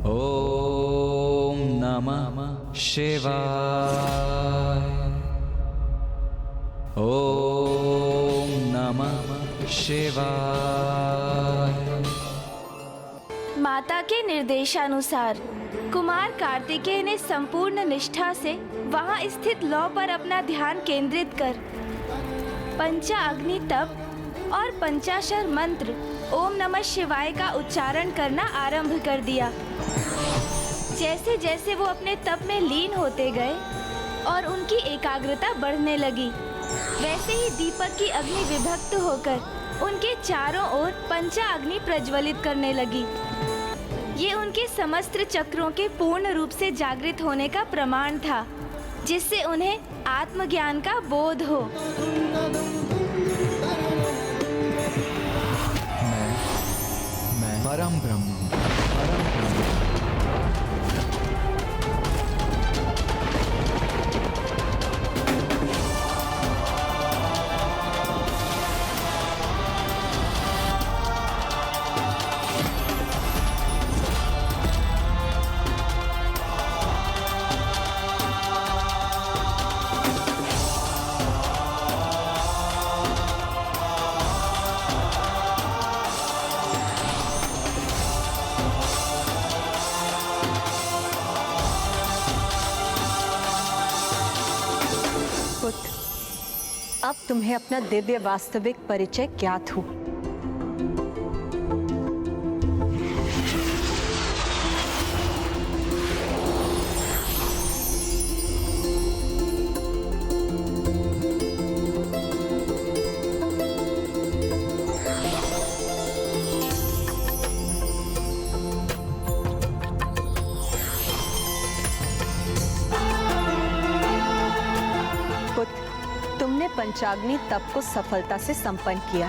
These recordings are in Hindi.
ओम नमः शिवाय। ओम नमः शिवाय। माता के निर्देशानुसार कुमार कार्तिकेय ने संपूर्ण निष्ठा से वहां स्थित लौ पर अपना ध्यान केंद्रित कर पंचा अग्नि तप और पंचाक्षर मंत्र ओम नमः शिवाय का उच्चारण करना आरंभ कर दिया। जैसे जैसे वो अपने तप में लीन होते गए और उनकी एकाग्रता बढ़ने लगी, वैसे ही दीपक की अग्नि विभक्त होकर उनके चारों ओर पंचा अग्नि प्रज्वलित करने लगी। ये उनके समस्त चक्रों के पूर्ण रूप से जागृत होने का प्रमाण था, जिससे उन्हें आत्मज्ञान का बोध हो। मैं परम ब्रह्म हूँ। अब तुम्हें अपना दिव्य वास्तविक परिचय ज्ञात हो। तुमने पंचाग्नि तप को सफलता से संपन्न किया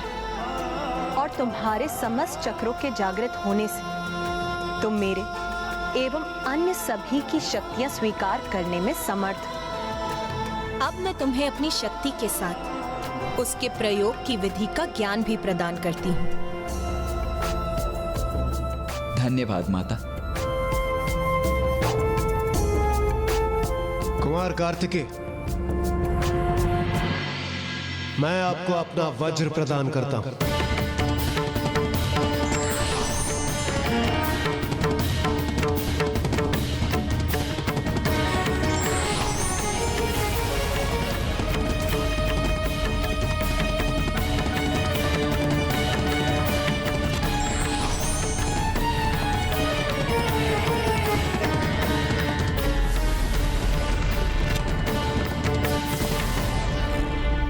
और तुम्हारे समस्त चक्रों के जागृत होने से तुम मेरे एवं अन्य सभी की शक्तियां स्वीकार करने में समर्थ हो। अब मैं तुम्हें अपनी शक्ति के साथ उसके प्रयोग की विधि का ज्ञान भी प्रदान करती हूँ। धन्यवाद माता। कुमार कार्तिकेय, मैं आपको अपना वज्र प्रदान करता हूं।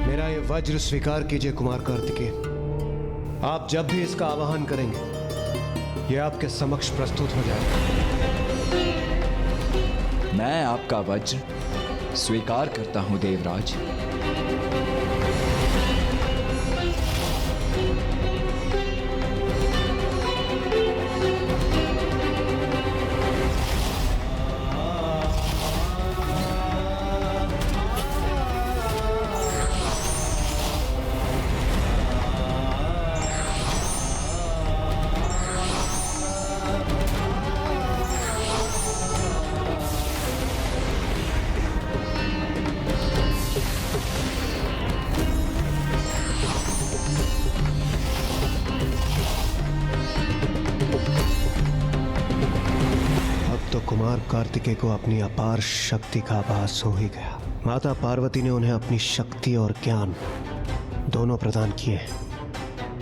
मेरा ये वज्र स्वीकार कीजिए कुमार कार्तिकेय। आप जब भी इसका आवाहन करेंगे, ये आपके समक्ष प्रस्तुत हो जाएगा। मैं आपका वज्र स्वीकार करता हूं देवराज। तो कुमार कार्तिकेय को अपनी अपार शक्ति का आभास हो ही गया। माता पार्वती ने उन्हें अपनी शक्ति और ज्ञान दोनों प्रदान किए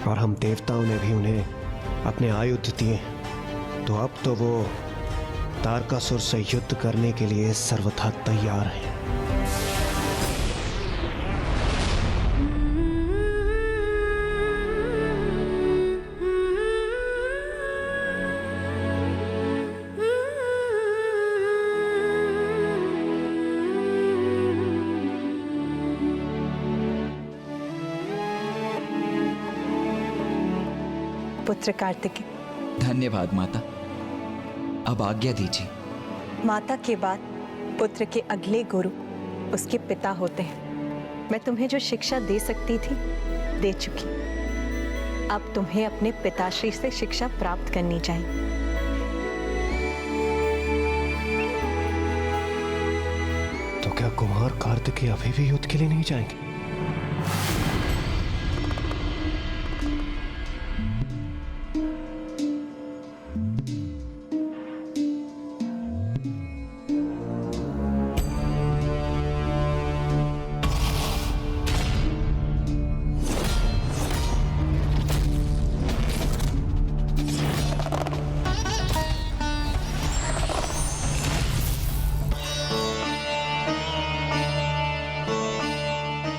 और हम देवताओं ने भी उन्हें अपने आयुध दिए। तो अब तो वो तारकासुर से युद्ध करने के लिए सर्वथा तैयार हैं। पुत्र कार्तिकेय, धन्यवाद माता। अब आज्ञा दीजिए। माता के बाद पुत्र के अगले गुरु उसके पिता होते हैं। मैं तुम्हें जो शिक्षा दे सकती थी दे चुकी। अब तुम्हें अपने पिताश्री से शिक्षा प्राप्त करनी चाहिए। क्या कुमार कार्तिकेय अभी भी युद्ध के लिए नहीं जाएंगे?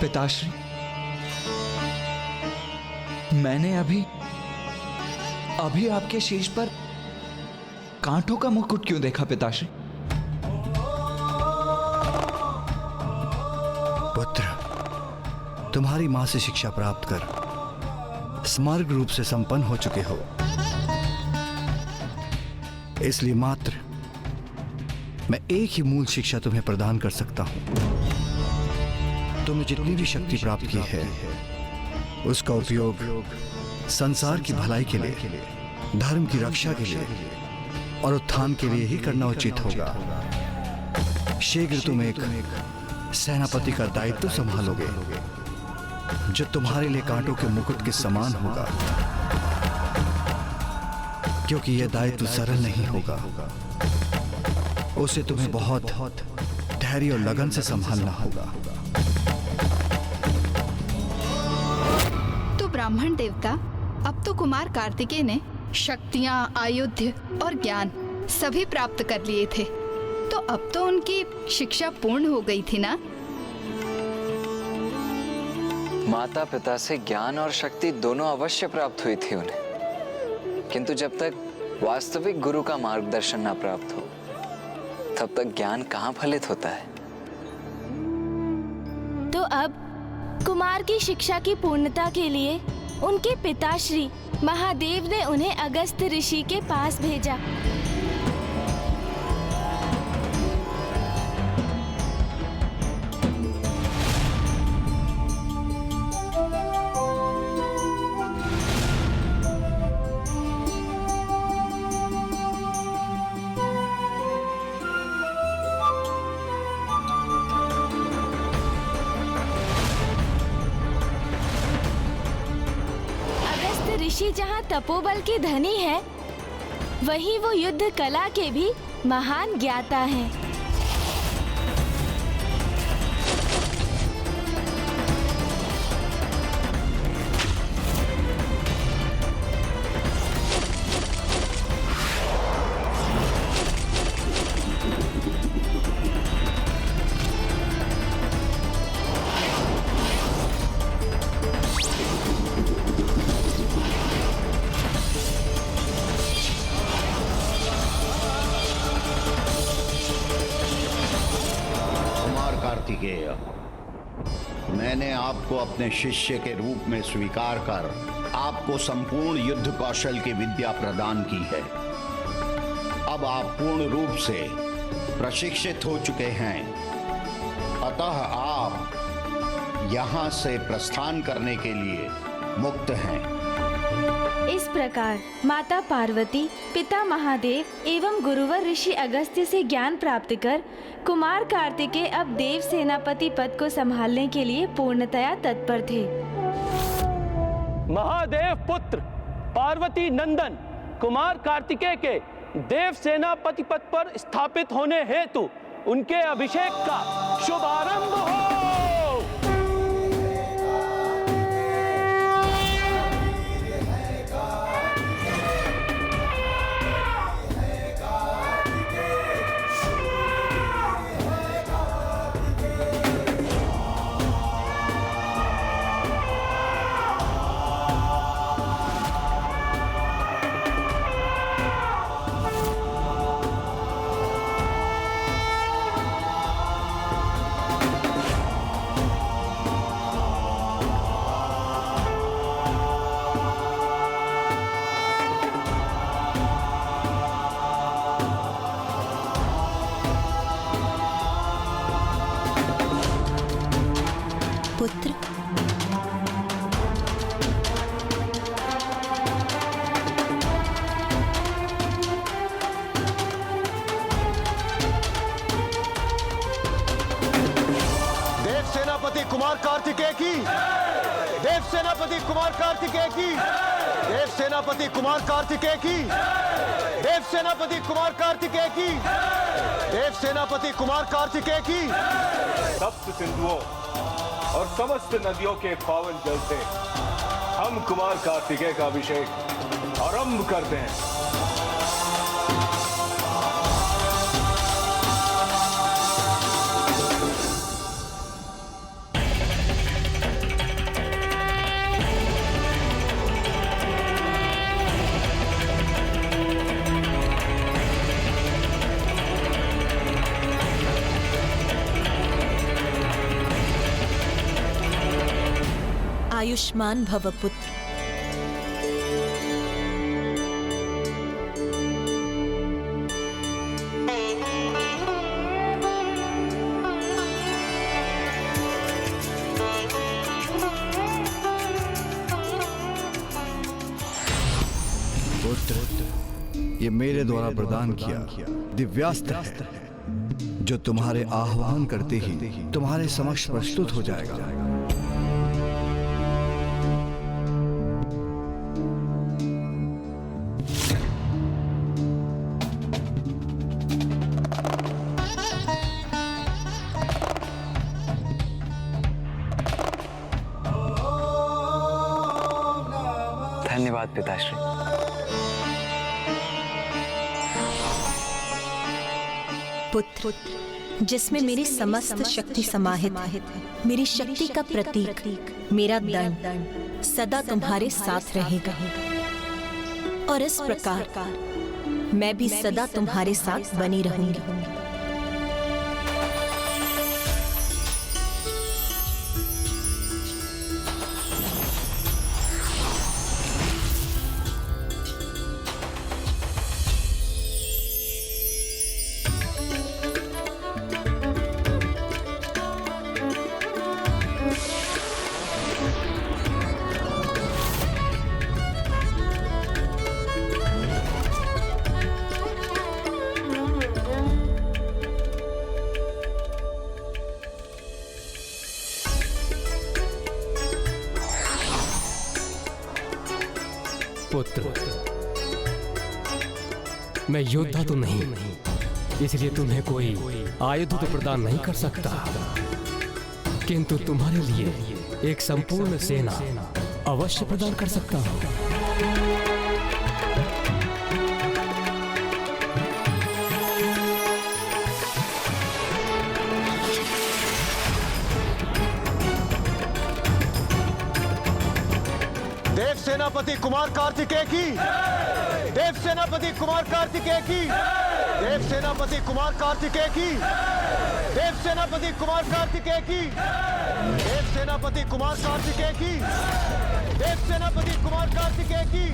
पिताश्री, मैंने अभी आपके शीश पर कांटों का मुकुट क्यों देखा पिताश्री? पुत्र, तुम्हारी मां से शिक्षा प्राप्त कर स्मार्ग रूप से संपन्न हो चुके हो, इसलिए मात्र मैं एक ही मूल शिक्षा तुम्हें प्रदान कर सकता हूं। तुमने जितनी भी शक्ति प्राप्त की है उसका उपयोग संसार की भलाई के लिए, धर्म की रक्षा के लिए और उत्थान के लिए ही करना उचित होगा। शीघ्र तुम एक सेनापति का दायित्व संभालोगे जो तुम्हारे लिए कांटों के मुकुट के समान होगा, क्योंकि यह दायित्व सरल नहीं होगा। उसे तुम्हें बहुत धैर्य और लगन से संभालना होगा। ब्राह्मण देवता, अब तो कुमार कार्तिकेय ने शक्तियां, आयुध और ज्ञान सभी प्राप्त कर लिए थे, तो अब तो उनकी शिक्षा पूर्ण हो गई थी ना? माता पिता से ज्ञान और शक्ति दोनों अवश्य प्राप्त हुई थी उन्हें, किंतु जब तक वास्तविक गुरु का मार्गदर्शन ना प्राप्त हो तब तक ज्ञान कहाँ फलित होता है। तो अब कुमार की शिक्षा की पूर्णता के लिए उनके पिताश्री महादेव ने उन्हें अगस्त्य ऋषि के पास भेजा। ऋषि जहाँ तपोबल के धनी है, वहीं वो युद्ध कला के भी महान ज्ञाता हैं। मैंने आपको अपने शिष्य के रूप में स्वीकार कर आपको संपूर्ण युद्ध कौशल की विद्या प्रदान की है। अब आप पूर्ण रूप से प्रशिक्षित हो चुके हैं, अतः आप यहां से प्रस्थान करने के लिए मुक्त हैं। इस प्रकार माता पार्वती, पिता महादेव एवं गुरुवर ऋषि अगस्त्य से ज्ञान प्राप्त कर कुमार कार्तिकेय अब देव सेनापति पद को संभालने के लिए पूर्णतया तत्पर थे। महादेव पुत्र पार्वती नंदन कुमार कार्तिकेय के देव सेनापति पद पर स्थापित होने हेतु उनके अभिषेक का शुभारंभ हो। सेनापति कुमार कार्तिकेय की, देव सेनापति कुमार कार्तिकेय की, देव सेनापति कुमार कार्तिकेय की, देव सेनापति कुमार कार्तिकेय की, देव सेनापति कुमार कार्तिकेय की। सप्त सिंधुओं और समस्त नदियों के पावन जल से हम कुमार कार्तिकेय का अभिषेक आरंभ करते हैं। आयुष्मान भव पुत्र। पुत्र, ये मेरे द्वारा प्रदान किया दिव्यास्त्र है, जो तुम्हारे आह्वान करते ही तुम्हारे समक्ष प्रस्तुत हो जाएगा। धन्यवाद पिताश्री। पुत्र, जिसमें मेरी समस्त शक्ति समाहित है, मेरी शक्ति का प्रतीक मेरा दंड सदा तुम्हारे साथ रहेगा, और इस प्रकार मैं भी सदा तुम्हारे साथ बनी रहूंगी। पुत्र, मैं योद्धा तो नहीं, इसलिए तुम्हें कोई आयुध तो प्रदान नहीं कर सकता, किंतु तुम्हारे लिए एक संपूर्ण सेना अवश्य प्रदान कर सकता हूं। देव सेनापति कुमार कार्तिकेय की, देव सेनापति कुमार कार्तिकेय की, देव सेनापति कुमार कार्तिकेय की, देव सेनापति कुमार कार्तिकेय की, देव सेनापति कुमार कार्तिकेय की, देव सेनापति कुमार कार्तिकेय की,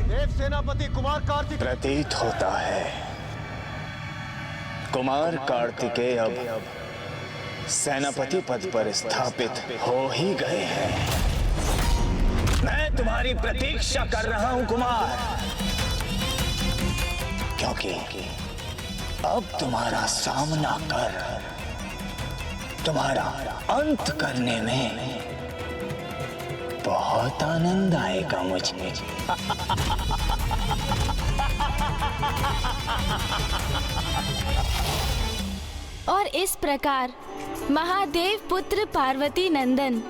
देव सेनापति कुमार कार्तिकेय। प्रतीत होता है कुमार कार्तिकेय अब सेनापति पद पर स्थापित हो ही गए हैं। मैं तुम्हारी प्रतीक्षा कर रहा हूं कुमार, क्योंकि अब तुम्हारा सामना कर तुम्हारा अंत करने में बहुत आनंद आएगा मुझे। और इस प्रकार महादेव पुत्र पार्वती नंदन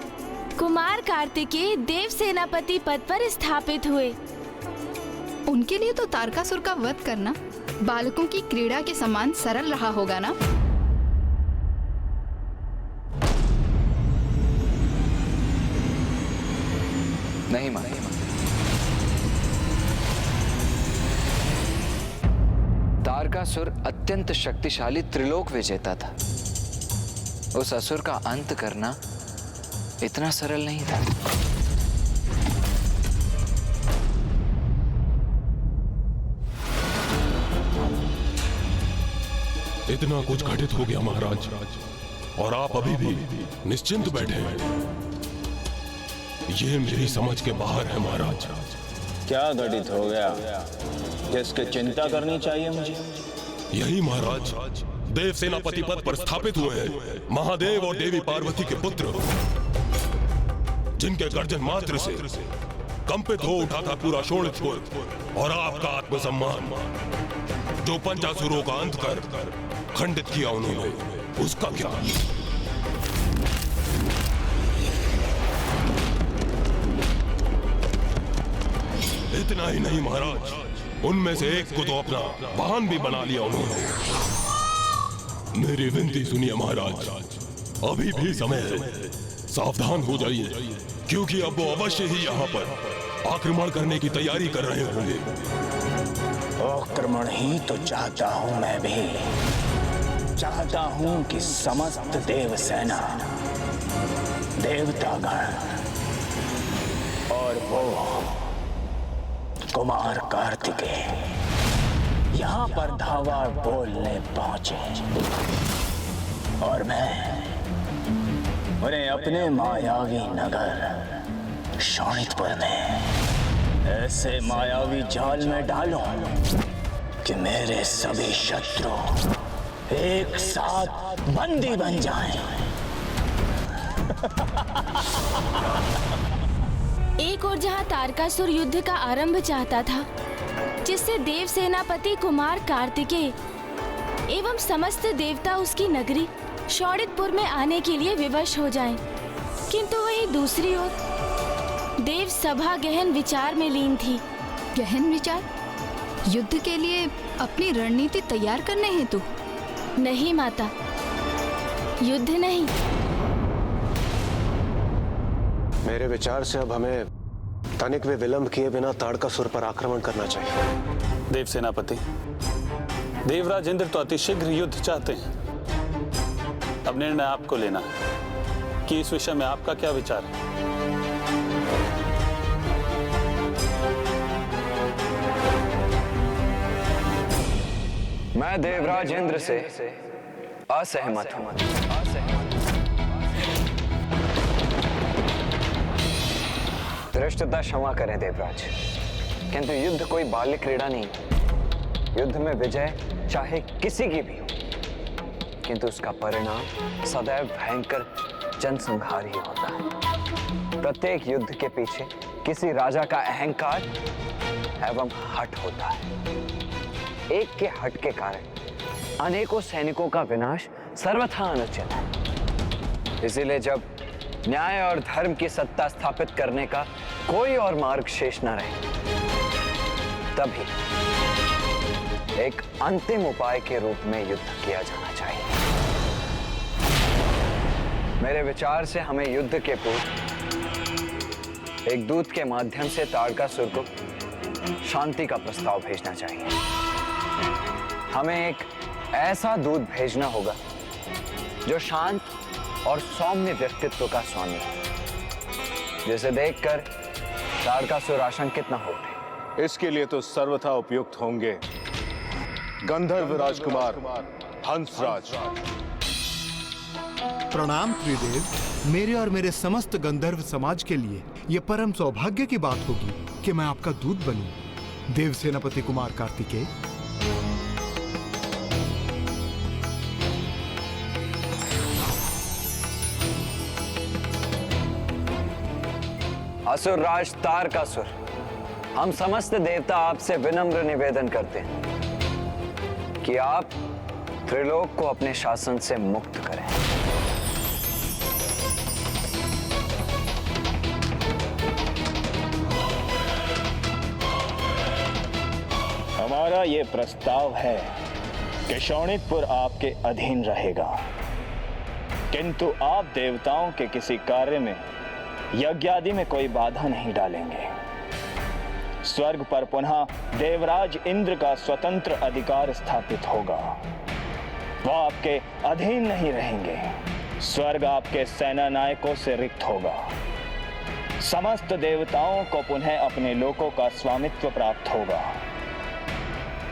कुमार कार्तिकेय देव सेनापति पद पर स्थापित हुए। उनके लिए तो तारकासुर का वध करना बालकों की क्रीड़ा के समान सरल रहा होगा ना? नहीं मां, तारकासुर अत्यंत शक्तिशाली त्रिलोक विजेता था। उस असुर का अंत करना इतना सरल नहीं था। इतना कुछ घटित हो गया महाराज, और आप अभी भी निश्चिंत बैठे हैं। ये मेरी समझ के बाहर है महाराज। क्या घटित हो गया जिसकी चिंता करनी चाहिए मुझे? यही महाराज देव सेनापति पद पर स्थापित हुए हैं महादेव और देवी पार्वती के पुत्र, जिनके गर्जन मात्र से कंपित हो उठा था पूरा शोणितपुर। और आपका आत्मसम्मान जो पंचासुरों का अंत कर खंडित किया उन्होंने, उसका क्या? इतना ही नहीं महाराज, उनमें से एक को तो अपना वाहन भी बना लिया उन्होंने। मेरी विनती सुनिए महाराज, अभी भी समय है, सावधान हो जाइए, क्योंकि अब वो अवश्य ही यहाँ पर आक्रमण करने की तैयारी कर रहे होंगे। आक्रमण ही तो चाहता हूं, मैं भी चाहता हूं कि समस्त देव सेना, देवतागण और वो कुमार कार्तिकेय यहाँ पर धावा बोलने पहुंचे और मैं उन्हें अपने मायावी नगर शोणितपुर में ऐसे मायावी जाल में डालूं कि मेरे सभी शत्रु एक साथ बंदी बन जाएं। एक और जहां तारकासुर युद्ध का आरंभ चाहता था, जिससे देव सेनापति कुमार कार्तिकेय एवं समस्त देवता उसकी नगरी शोणितपुर में आने के लिए विवश हो जाएं, किंतु वहीं दूसरी ओर देव सभा गहन विचार में लीन थी। गहन विचार? युद्ध के लिए अपनी रणनीति तैयार करने हेतु? नहीं माता, युद्ध नहीं। मेरे विचार से अब हमें तनिक भी विलंब किए बिना ताड़कासुर पर आक्रमण करना चाहिए। देव सेनापति, देवराज इंद्र तो अतिशीघ्र युद्ध चाहते हैं। अब निर्णय आपको लेना है कि इस विषय में आपका क्या विचार है। मैं देवराज इंद्र से असहमत हूं। धृष्टता क्षमा करें देवराज, किंतु युद्ध कोई बाल्य क्रीड़ा नहीं। युद्ध में विजय चाहे किसी की भी हो, किंतु उसका परिणाम सदैव भयंकर जनसंहार ही होता है। प्रत्येक युद्ध के पीछे किसी राजा का अहंकार एवं हठ होता है। एक के हठ के कारण अनेकों सैनिकों का विनाश सर्वथा अनुचित है। इसीलिए जब न्याय और धर्म की सत्ता स्थापित करने का कोई और मार्ग शेष न रहे, तभी एक अंतिम उपाय के रूप में युद्ध किया जाना चाहिए। मेरे विचार से हमें युद्ध के पूर्व एक दूत के माध्यम से ताड़कासुर को शांति का प्रस्ताव भेजना चाहिए। हमें एक ऐसा दूत भेजना होगा जो शांत और सौम्य व्यक्तित्व का स्वामी है, जिसे देखकर ताड़कासुर आशंकित न हो उठे। इसके लिए तो सर्वथा उपयुक्त होंगे गंधर्व राजकुमार हंसराज। प्रणाम त्रिदेव। मेरे और मेरे समस्त गंधर्व समाज के लिए यह परम सौभाग्य की बात होगी कि मैं आपका दूत बनूं, देव सेनापति कुमार कार्तिकेय। असुरराज तारकासुर, हम समस्त देवता आपसे विनम्र निवेदन करते हैं कि आप त्रिलोक को अपने शासन से मुक्त करें। हमारा ये प्रस्ताव है कि शोणितपुर आपके अधीन रहेगा, किंतु आप देवताओं के किसी कार्य में, यज्ञ आदि में कोई बाधा नहीं डालेंगे। स्वर्ग पर पुनः देवराज इंद्र का स्वतंत्र अधिकार स्थापित होगा। वह आपके अधीन नहीं रहेंगे। स्वर्ग आपके सेना नायकों से रिक्त होगा। समस्त देवताओं को पुनः अपने लोकों का स्वामित्व प्राप्त होगा।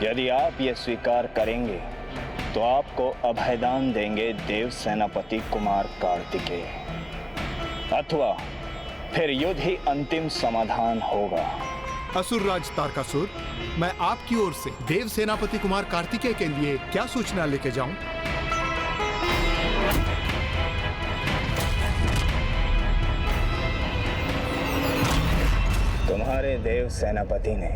यदि आप ये स्वीकार करेंगे तो आपको अभयदान देंगे देव सेनापति कुमार कार्तिकेय, अथवा फिर युद्ध ही अंतिम समाधान होगा। असुरराज तारकासुर, मैं आपकी ओर से देव सेनापति कुमार कार्तिकेय के लिए क्या सूचना लेके जाऊं? तुम्हारे देव सेनापति ने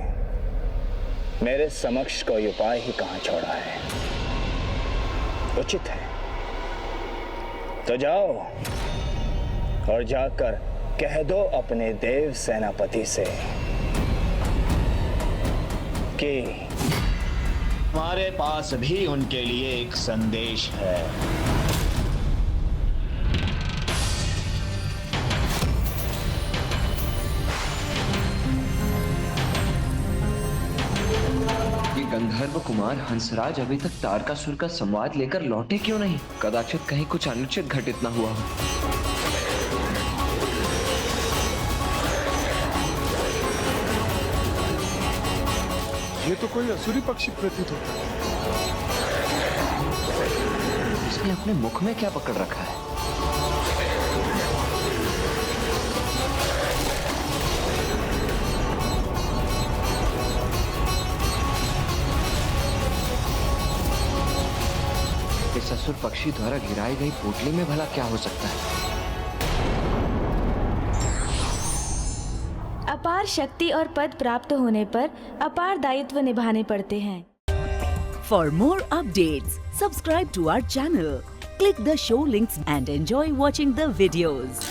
मेरे समक्ष कोई उपाय ही कहां छोड़ा है। उचित है तो जाओ और जाकर कह दो अपने देव सेनापति से कि हमारे पास भी उनके लिए एक संदेश है। ये गंधर्व कुमार हंसराज अभी तक तारकासुर का संवाद लेकर लौटे क्यों नहीं? कदाचित कहीं कुछ अनुचित घटित न हुआ हो। ये तो कोई असुरी पक्षी प्रतीत होता है। इसने अपने मुख में क्या पकड़ रखा है? इस असुर पक्षी द्वारा गिराई गई पोटली में भला क्या हो सकता है? अपार शक्ति और पद प्राप्त होने पर अपार दायित्व निभाने पड़ते हैं। For more updates, subscribe to our channel, click the show links and enjoy watching the videos.